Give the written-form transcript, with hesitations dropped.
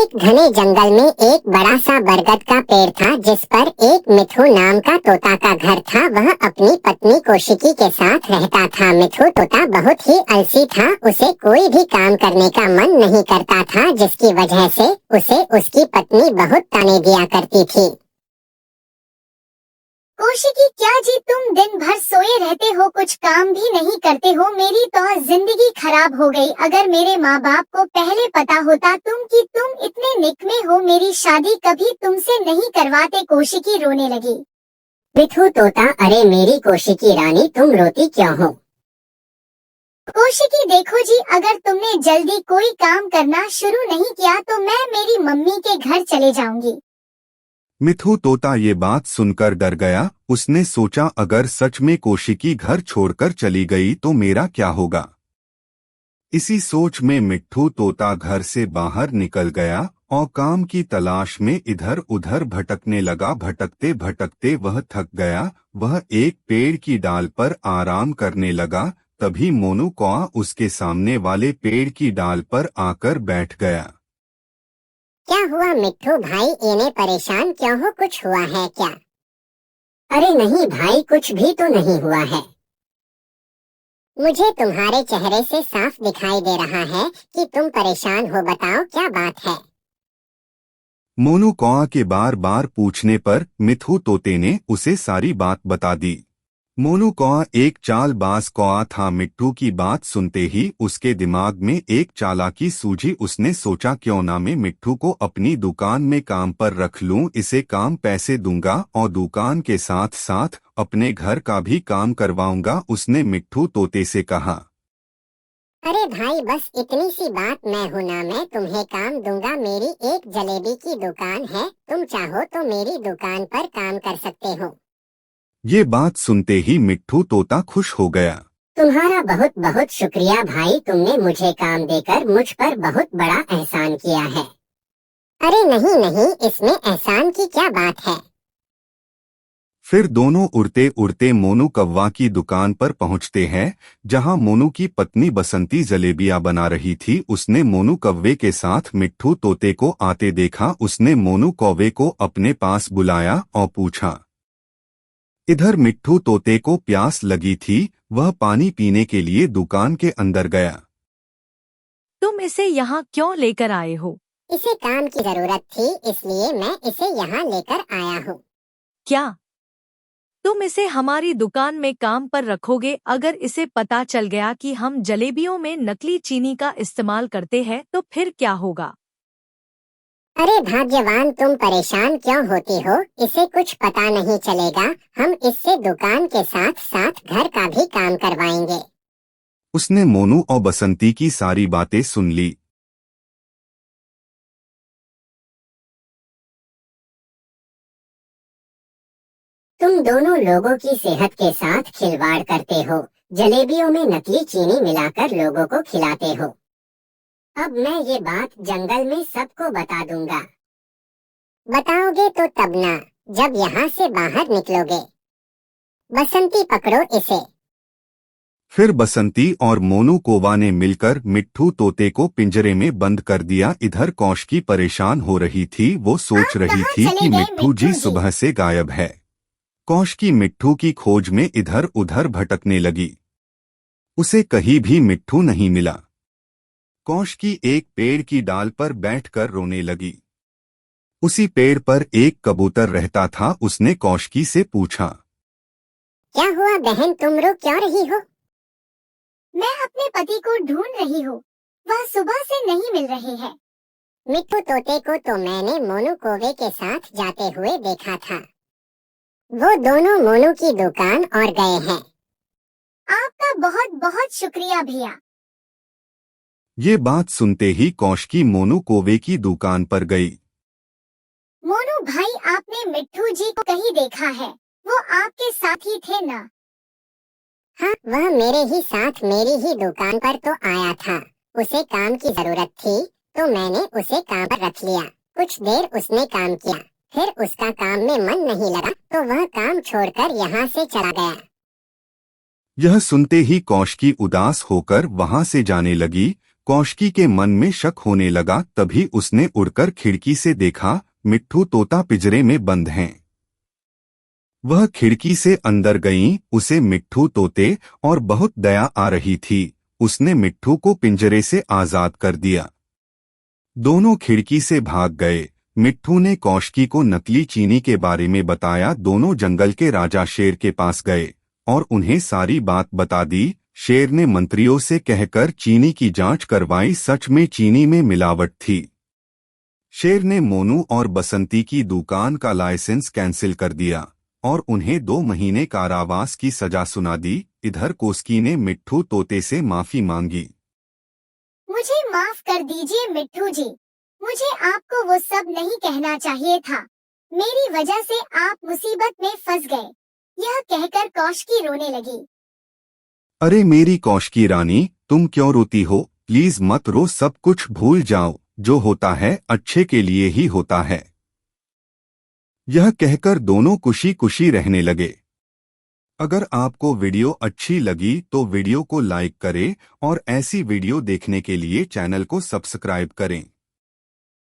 एक घने जंगल में एक बड़ा सा बरगद का पेड़ था जिस पर एक मिठू नाम का तोता का घर था। वह अपनी पत्नी कौशिकी के साथ रहता था। मिठू तोता बहुत ही आलसी था, उसे कोई भी काम करने का मन नहीं करता था, जिसकी वजह से उसे उसकी पत्नी बहुत ताने दिया करती थी। कौशिकी, क्या जी तुम दिन भर सोए रहते हो, कुछ काम भी नहीं करते हो। मेरी तो जिंदगी खराब हो गई। अगर मेरे माँ बाप को पहले पता होता कि तुम इतने निकम्मे हो, मेरी शादी कभी तुमसे नहीं करवाते। कौशिकी रोने लगी। मिठू तोता, अरे मेरी कौशिकी रानी, तुम रोती क्यों हो? कौशिकी, देखो जी, अगर तुमने जल्दी कोई काम करना शुरू नहीं किया तो मैं मेरी मम्मी के घर चले जाऊंगी। मिठू तोता ये बात सुनकर डर गया। उसने सोचा, अगर सच में कौशिकी घर छोड़कर चली गई तो मेरा क्या होगा। इसी सोच में मिठू तोता घर से बाहर निकल गया और काम की तलाश में इधर उधर भटकने लगा। भटकते भटकते वह थक गया। वह एक पेड़ की डाल पर आराम करने लगा। तभी मोनू कौआ उसके सामने वाले पेड़ की डाल पर आकर बैठ गया। क्या हुआ मिट्ठू भाई, इन्हें परेशान क्यों हो? कुछ हुआ है क्या? अरे नहीं भाई, कुछ भी तो नहीं हुआ है। मुझे तुम्हारे चेहरे से साफ दिखाई दे रहा है कि तुम परेशान हो। बताओ क्या बात है? मोनू कौआ के बार बार पूछने पर मिठू तोते ने उसे सारी बात बता दी। मोनू कौआ एक चालबाज कौआ था। मिट्ठू की बात सुनते ही उसके दिमाग में एक चालाकी सूझी। उसने सोचा, क्यों ना मैं मिट्ठू को अपनी दुकान में काम पर रख लूं। इसे काम पैसे दूंगा और दुकान के साथ साथ अपने घर का भी काम करवाऊंगा। उसने मिट्ठू तोते से कहा। अरे भाई, बस इतनी सी बात, मैं हूं ना, मैं तुम्हें काम दूंगा। मेरी एक जलेबी की दुकान है, तुम चाहो तो मेरी दुकान पर काम कर सकते हो। ये बात सुनते ही मिट्ठू तोता खुश हो गया। तुम्हारा बहुत बहुत शुक्रिया भाई, तुमने मुझे काम देकर मुझ पर बहुत बड़ा एहसान किया है। अरे नहीं नहीं, इसमें एहसान की क्या बात है। फिर दोनों उड़ते उड़ते मोनू कौवा की दुकान पर पहुंचते हैं, जहां मोनू की पत्नी बसंती जलेबियां बना रही थी। उसने मोनू कौवे के साथ मिट्ठू तोते को आते देखा। उसने मोनू कौवे को अपने पास बुलाया और पूछा। इधर मिट्ठू तोते को प्यास लगी थी। वह पानी पीने के लिए दुकान के अंदर गया। तुम इसे यहाँ क्यों लेकर आए हो? इसे काम की जरूरत थी, इसलिए मैं इसे यहाँ लेकर आया हूँ। क्या तुम इसे हमारी दुकान में काम पर रखोगे? अगर इसे पता चल गया कि हम जलेबियों में नकली चीनी का इस्तेमाल करते हैं तो फिर क्या होगा? अरे भाग्यवान, तुम परेशान क्यों होती हो? इसे कुछ पता नहीं चलेगा। हम इससे दुकान के साथ साथ घर का भी काम करवाएंगे। उसने मोनू और बसंती की सारी बातें सुन ली। तुम दोनों लोगों की सेहत के साथ खिलवाड़ करते हो, जलेबियों में नकली चीनी मिलाकर लोगों को खिलाते हो। अब मैं ये बात जंगल में सबको बता दूंगा। बताओगे तो तब ना, जब यहाँ से बाहर निकलोगे। बसंती, पकड़ो इसे। फिर बसंती और मोनू कौवा ने मिलकर मिट्ठू तोते को पिंजरे में बंद कर दिया। इधर कौशिकी परेशान हो रही थी। वो सोच रही थी कि मिट्ठू जी सुबह से गायब है। कौशिकी मिट्ठू की खोज में इधर उधर भटकने लगी। उसे कहीं भी मिट्ठू नहीं मिला। कौशिकी एक पेड़ की डाल पर बैठकर रोने लगी। उसी पेड़ पर एक कबूतर रहता था। उसने कौशिकी से पूछा। क्या हुआ बहन, तुम रो क्यों रही हो? मैं अपने पति को ढूंढ रही हूँ, वह सुबह से नहीं मिल रहे हैं। मिट्ठू तोते को तो मैंने मोनू कौवे के साथ जाते हुए देखा था। वो दोनों मोनू की दुकान और गए हैं। आपका बहुत बहुत शुक्रिया भैया। ये बात सुनते ही कौशिकी मोनू कौवे की दुकान पर गई। मोनू भाई, आपने मिट्ठू जी को कहीं देखा है? वो आपके साथ ही थे ना? हाँ, वह मेरे ही साथ मेरी ही दुकान पर तो आया था। उसे काम की जरूरत थी तो मैंने उसे काम पर रख लिया। कुछ देर उसने काम किया, फिर उसका काम में मन नहीं लगा तो वह काम छोड़कर यहाँ से चला गया। यह सुनते ही कौशिकी उदास होकर वहां से जाने लगी। कौशिकी के मन में शक होने लगा। तभी उसने उड़कर खिड़की से देखा, मिट्ठू तोता पिंजरे में बंद हैं। वह खिड़की से अंदर गईं। उसे मिट्ठू तोते और बहुत दया आ रही थी। उसने मिट्ठू को पिंजरे से आजाद कर दिया। दोनों खिड़की से भाग गए। मिट्ठू ने कौशिकी को नकली चीनी के बारे में बताया। दोनों जंगल के राजा शेर के पास गए और उन्हें सारी बात बता दी। शेर ने मंत्रियों से कहकर चीनी की जांच करवाई। सच में चीनी में मिलावट थी। शेर ने मोनू और बसंती की दुकान का लाइसेंस कैंसिल कर दिया और उन्हें 2 महीने कारावास की सजा सुना दी। इधर कौशिकी ने मिट्ठू तोते से माफी मांगी। मुझे माफ कर दीजिए मिट्ठू जी, मुझे आपको वो सब नहीं कहना चाहिए था। मेरी वजह से आप मुसीबत में फंस गए। यह कहकर कौशिकी रोने लगी। अरे मेरी कौशिकी रानी, तुम क्यों रोती हो? प्लीज मत रो, सब कुछ भूल जाओ। जो होता है अच्छे के लिए ही होता है। यह कहकर दोनों खुशी खुशी रहने लगे। अगर आपको वीडियो अच्छी लगी तो वीडियो को लाइक करें और ऐसी वीडियो देखने के लिए चैनल को सब्सक्राइब करें।